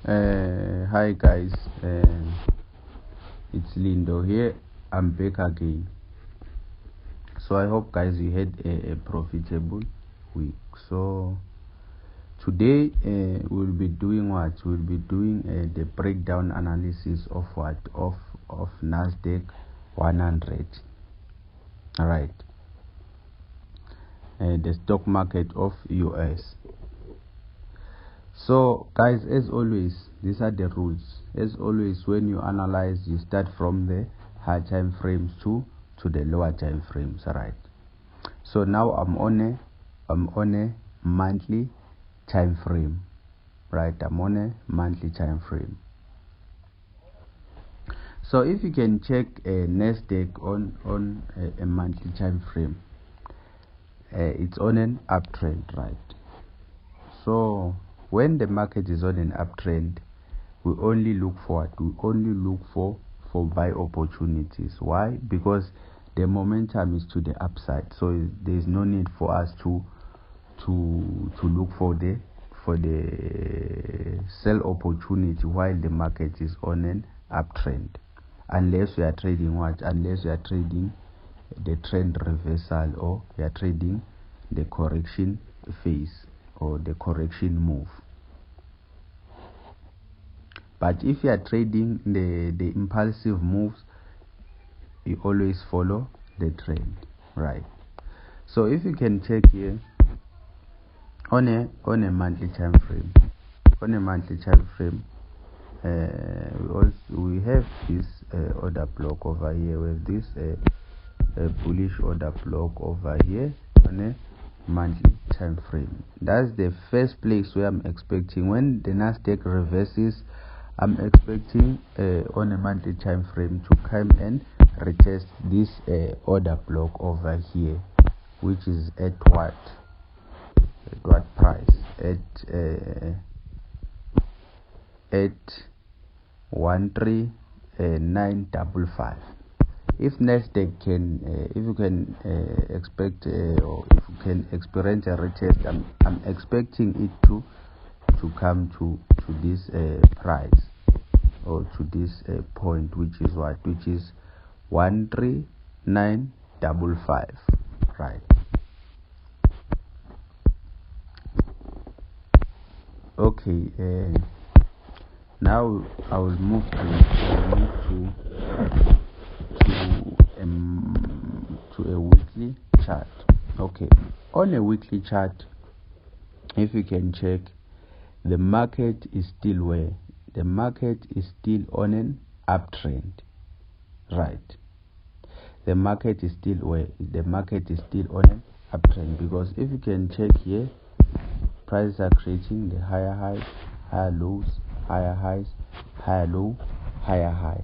Hi guys, it's Lindo here. I'm back again. So I hope guys you had a profitable week. So today we'll be doing what? We'll be doing the breakdown analysis of what? Of NASDAQ 100. Alright. The stock market of US. So guys, as always, these are the rules. As always, when you analyze, you start from the high time frames to the lower time frames. Right. So now I'm on a monthly time frame. Right, I'm on a monthly time frame. So if you can check NASDAQ on a monthly time frame, it's on an uptrend, right? So when the market is on an uptrend, we only look for what? We only look for buy opportunities. Why? Because the momentum is to the upside, so there is no need for us to look for the sell opportunity while the market is on an uptrend, unless we are trading what? Unless we are trading the trend reversal, or we are trading the correction phase or the correction move. But if you are trading the impulsive moves, you always follow the trend, right? So if you can check here on a monthly time frame, we have this order block over here. We have this bullish order block over here on a monthly time frame. That's the first place where I'm expecting, when the NASDAQ reverses, I'm expecting on a monthly time frame to come and retest this order block over here, which is at what price? At 13955. If NASDAQ can, if you can expect, or if you can experience a retest, I'm expecting it to come to this price, or to this point, which is what? Which is 13955, right? Okay. Now I will move to a weekly chart. Okay, on a weekly chart, if you can check, the market is still where? The market is still on an uptrend, right? The market is still where? The market is still on an uptrend, because if you can check here, prices are creating the higher highs, higher lows, higher highs, higher low, higher high,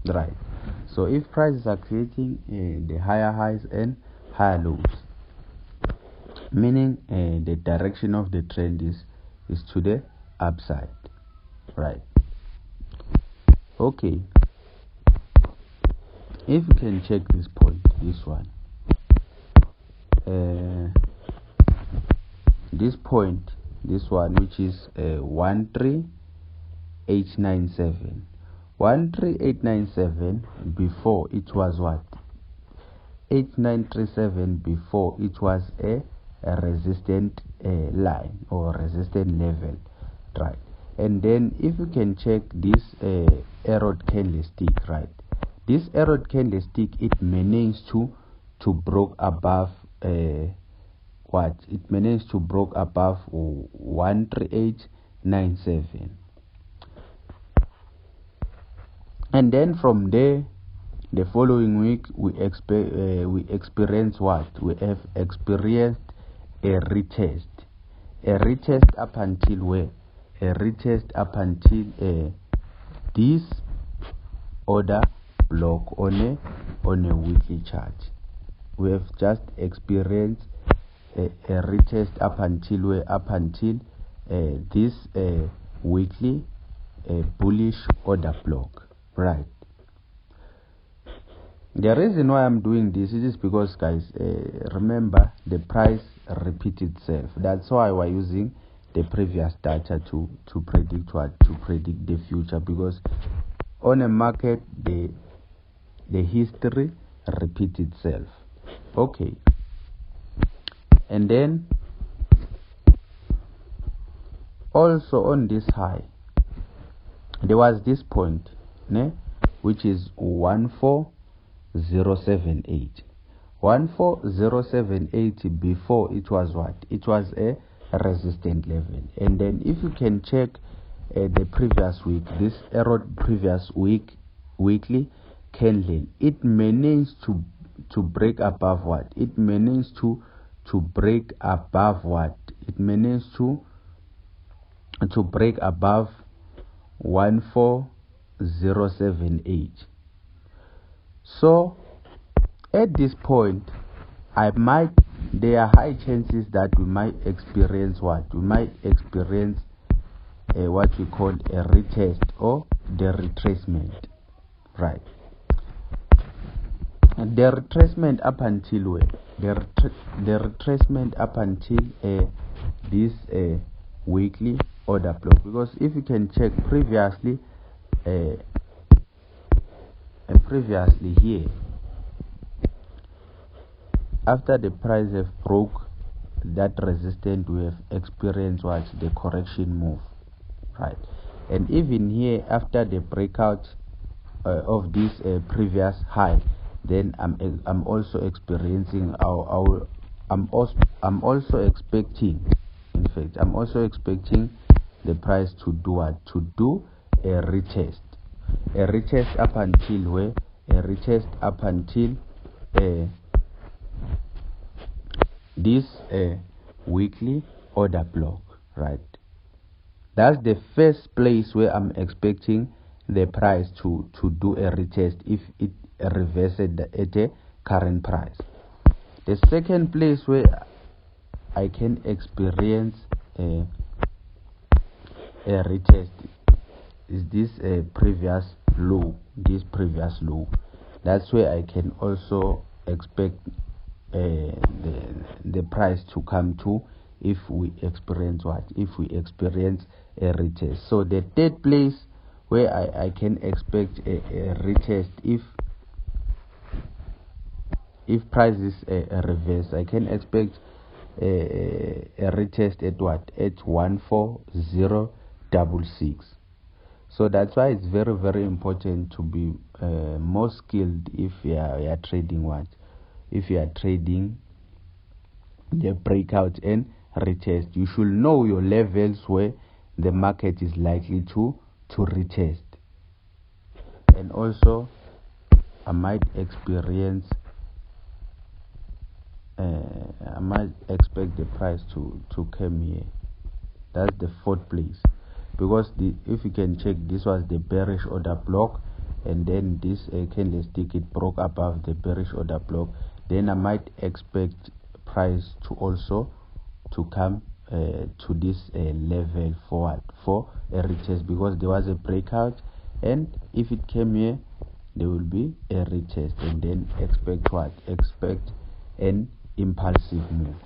right? So if prices are creating the higher highs and higher lows, meaning the direction of the trend is to the upside, right? Okay, if you can check this point, this one, this point, this one, which is 13897. 13897, before it was what? 8937. Before it was a resistant line or resistant level, right? And then if you can check this arrowed candlestick, right? This arrowed candlestick, it managed to broke above what? It managed to broke above 13897, and then from there, the following week, we experience what? We have experienced a retest up until where? A retest up until this order block on a weekly chart. We have just experienced a retest up until where? Up until this weekly bullish order block, right? The reason why I'm doing this is because, guys, remember, the price repeats itself. That's why we're using the previous data to predict what, to predict the future, because on a market the history repeats itself. Okay, and then also on this high there was this point, which is 14078. 14078 before, it was what? It was a resistant level. And then if you can check the previous week, this error previous weekly candle, it managed to break above what? It managed to break above what? It managed to break above 14078. So at this point, there are high chances that we might experience what? We might experience what we call a retest or the retracement, right? And the retracement up until where? The retracement up until this weekly order block, because if you can check previously here, after the price have broke that resistance, we have experienced what? The correction move, right? And even here, after the breakout of this previous high, then I'm also experiencing I'm also expecting, in fact, I'm also expecting the price to do what? To do a retest up until where? A retest up until this weekly order block, right? That's the first place where I'm expecting the price to do a retest if it reverses at a current price. The second place where I can experience a retest is this previous low. That's where I can also expect the price to come to if we experience what? If we experience a retest. So the third place where I can expect a retest if prices reverse, I can expect a retest at what? At 14066. So that's why it's very, very important to be more skilled if you are trading what? If you are trading the breakout and retest. You should know your levels where the market is likely to retest. And also I might experience I might expect the price to come here. That's the fourth place, because if you can check, this was the bearish order block, and then this candlestick, it broke above the bearish order block. Then I might expect price to also to come to this level forward for a retest, because there was a breakout, and if it came here there will be a retest, and then expect what? Expect an impulsive move.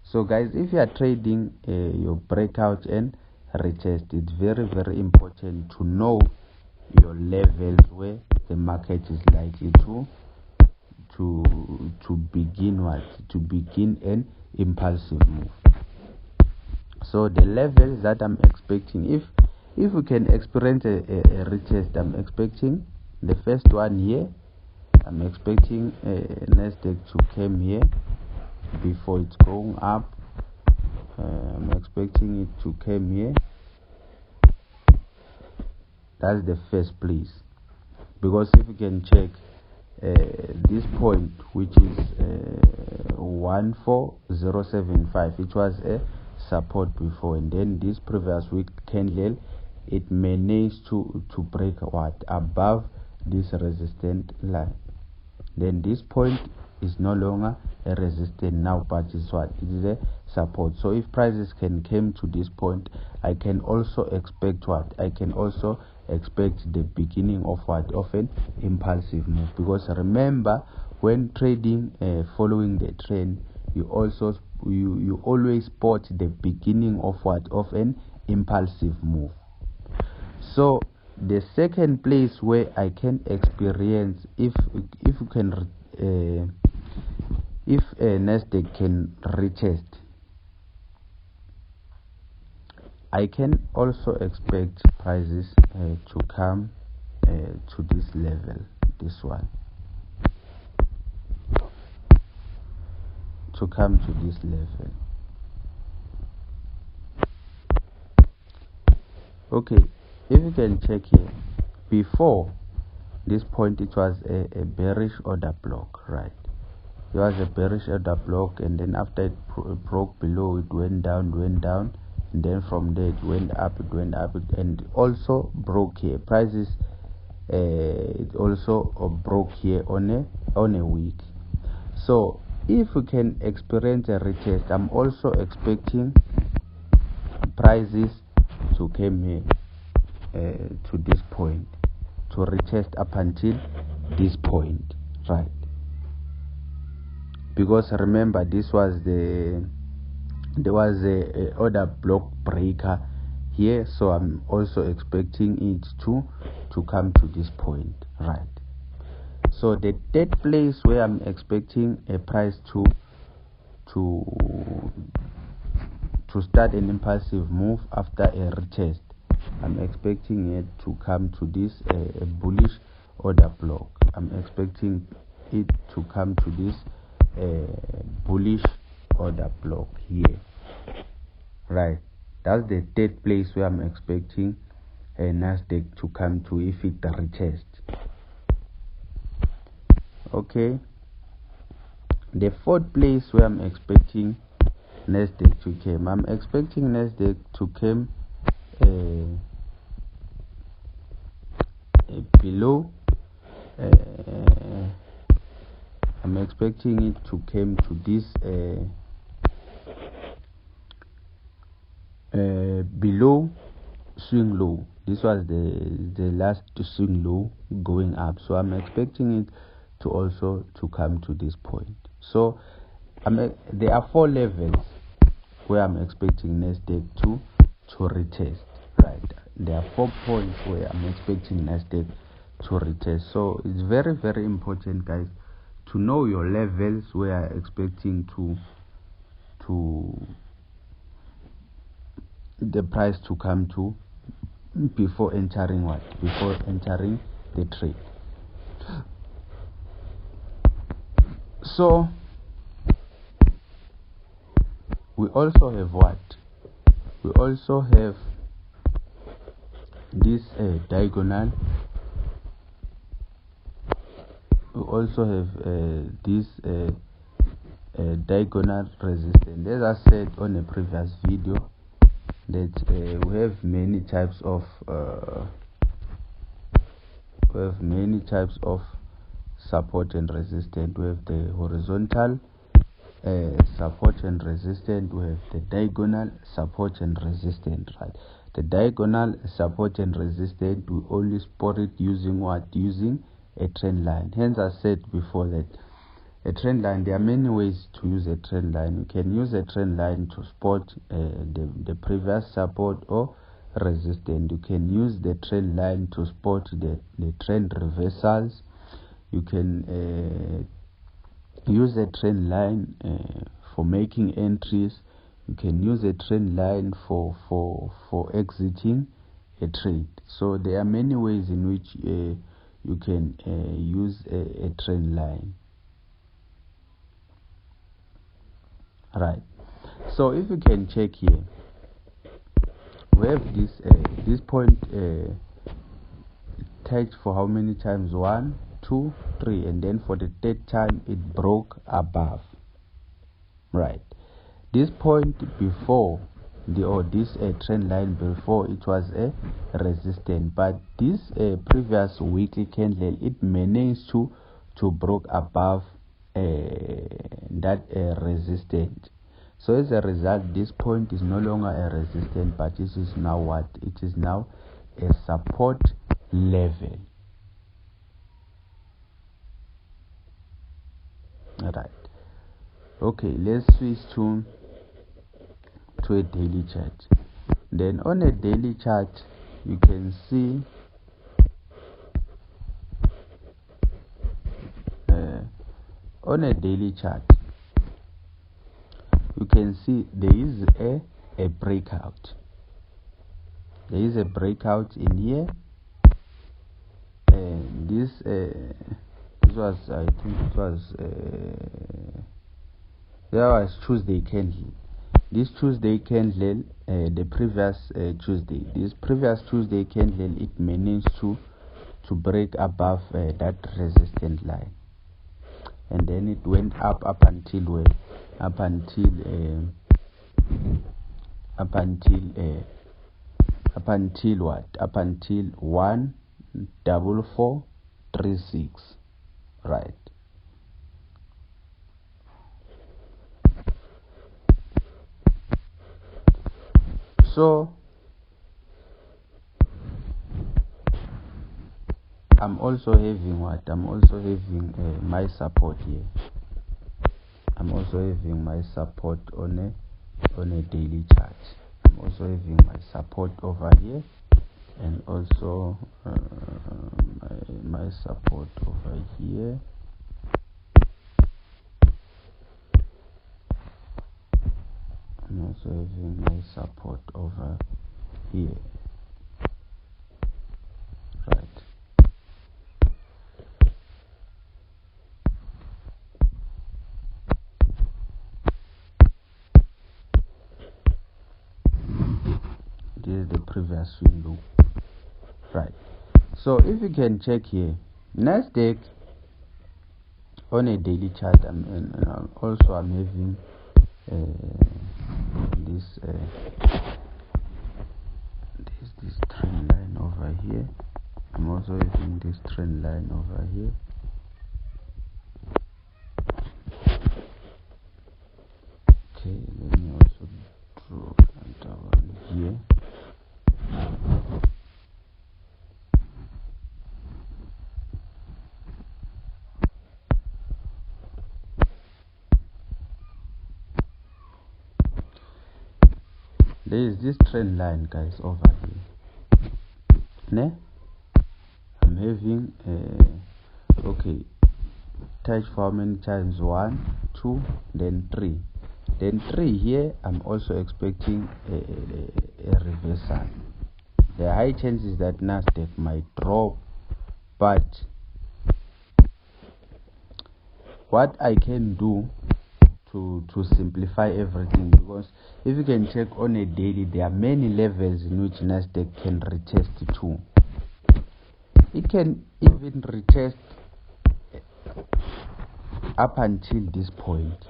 So guys, if you are trading your breakout and retest, it's very, very important to know your levels where the market is likely to begin what? To begin an impulsive move. So the levels that I'm expecting, if we can experience a retest, I'm expecting the first one here. I'm expecting NASDAQ to come here before it's going up. I'm expecting it to come here. That's the first place, because if you can check this point, which is 14075, it was a support before, and then this previous week candle, it managed to break what? Above this resistance line. Then this point is no longer a resistance now, but it's what? It is a support. So if prices can come to this point, I can also expect what? I can also expect the beginning of what? Of an impulsive move. Because remember, when trading following the trend, you also you always spot the beginning of what, of an impulsive move. So the second place where I can experience if Nasdaq can retest, I can also expect prices to come to this level, this one, to come to this level. Okay, if you can check here, before this point it was a bearish order block, right? It was a bearish order block, and then after it broke below, it went down, and then from there it went up, and also broke here. Prices it also broke here on a week. So if we can experience a retest, I'm also expecting prices to come here to this point, to retest up until this point, right? Because remember, there was a order block breaker here, so I'm also expecting it to come to this point, right? So the third place where I'm expecting a price to start an impulsive move after a retest, I'm expecting it to come to this a bullish order block. I'm expecting it to come to this bullish order block here, right? That's the third place where I'm expecting a Nasdaq to come to if it retests. Okay, the fourth place where I'm expecting Nasdaq to come, I'm expecting Nasdaq to come below. I'm expecting it to come to this below swing low. This was the last swing low going up, so I'm expecting it to also to come to this point. So there are 4 levels where I'm expecting Nasdaq to retest, right? There are 4 points where I'm expecting Nasdaq to retest. So it's very, very important, guys, to know your levels where you're expecting the price to come to before entering the trade. So we also have what? We also have this diagonal. We also have this diagonal resistance. As I said on a previous video, that we have many types of support and resistance. We have the horizontal support and resistance. We have the diagonal support and resistance, right? The diagonal support and resistance, we only spot it using what? Using a trend line. Hence I said before that a trend line, there are many ways to use a trend line. You can use a trend line to spot the previous support or resistance. You can use the trend line to spot the trend reversals. You can use a trend line for making entries. You can use a trend line for exiting a trade. So there are many ways in which you can use a trend line, right? So if you can check here, we have this point touched for how many times? 1, 2, 3, and then for the third time it broke above, right? This point before this trend line before, it was a resistance, but this previous weekly candle, it managed to broke above that resistance. So as a result, this point is no longer a resistance, but this is now what? It is now a support level, right? Okay, let's switch to a daily chart. Then on a daily chart you can see on a daily chart you can see there is a breakout. There is a breakout in here. This was, I think it was there was Tuesday candle. This Tuesday candle, the previous Tuesday, this previous Tuesday candle, it managed to break above that resistance line, and then it went up until where? Up until 14436, right? So I'm also having what? I'm also having my support here. I'm also having my support on a daily chart. I'm also having my support over here, and also my support over here. I'm also having my support over here, right? This is the previous swing low, right? So if you can check here, NASDAQ on a daily chart, I'm having this trend line over here. I'm also having this trend line over here. Okay, let me also draw another one here. There is this trend line, guys, over here. Ne? I'm having okay, touch for how many times? 1, 2, then 3. Then 3 here, I'm also expecting a reversal. There are high chances that NASDAQ might drop, but what I can do to simplify everything, because if you can check on a daily, there are many levels in which NASDAQ can retest to. It can even retest up until this point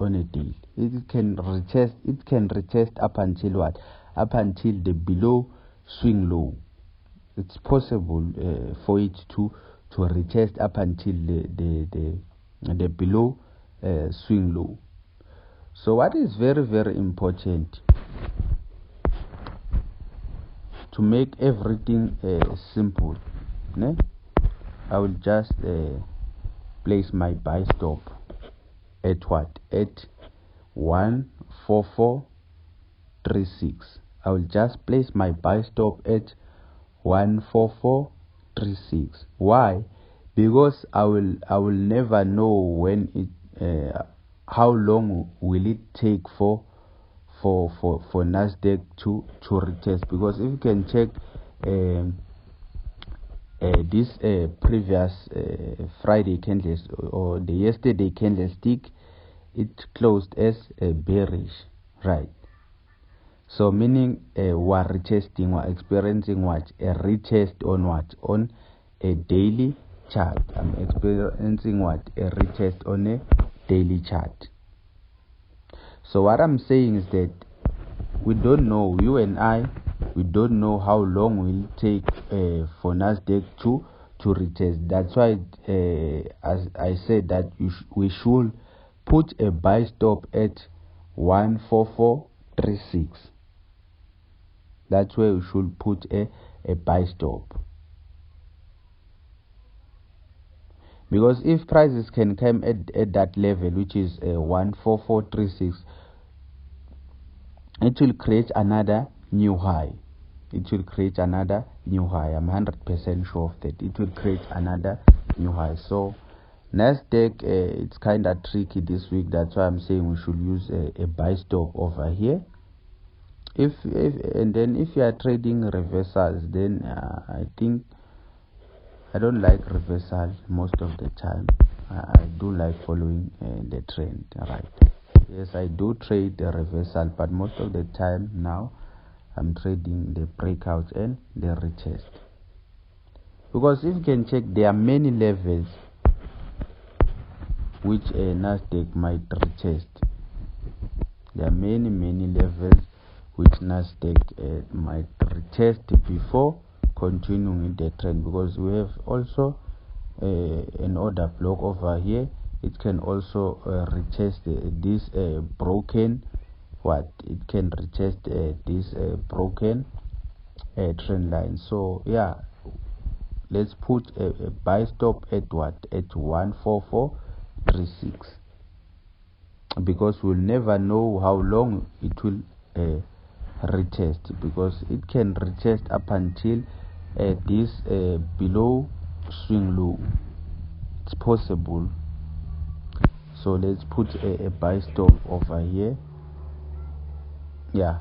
on a daily. It can retest up until what? Up until the below swing low. It's possible for it to retest up until the below swing low. So what is very, very important to make everything simple, ne? I will just place my buy stop at what? At 14436. I will just place my buy stop at 14436. Why? Because I will never know when it how long will it take for NASDAQ to retest. Because if you can check this previous Friday candles or the yesterday candlestick, it closed as bearish, right? So meaning we're retesting, we're experiencing what? A retest on what? On a daily chart. I'm experiencing what? A retest on a daily chart. So what I'm saying is that we don't know, you and I, we don't know how long will it take for NASDAQ to retest. That's why as I said that we should put a buy stop at 14436. That's where we should put a buy stop. because if prices can come at that level, which is 14436, it will create another new high. It will create another new high. I'm 100% sure of that. It will create another new high. So Nasdaq, it's kind of tricky this week. That's why I'm saying we should use a buy stop over here. And then if you are trading reversals, then I think I don't like reversal most of the time. I do like following the trend, right? Yes, I do trade the reversal, but most of the time now I'm trading the breakout and the retest. Because if you can check, there are many levels which Nasdaq might retest. There are many levels which Nasdaq might retest before continuing in the trend, because we have also an order block over here. It can also retest this broken it can retest this broken trend line. So yeah, let's put a buy stop at 14436, because we'll never know how long it will retest, because it can retest up until this below swing low. It's possible. So let's put a buy stop over here. Yeah,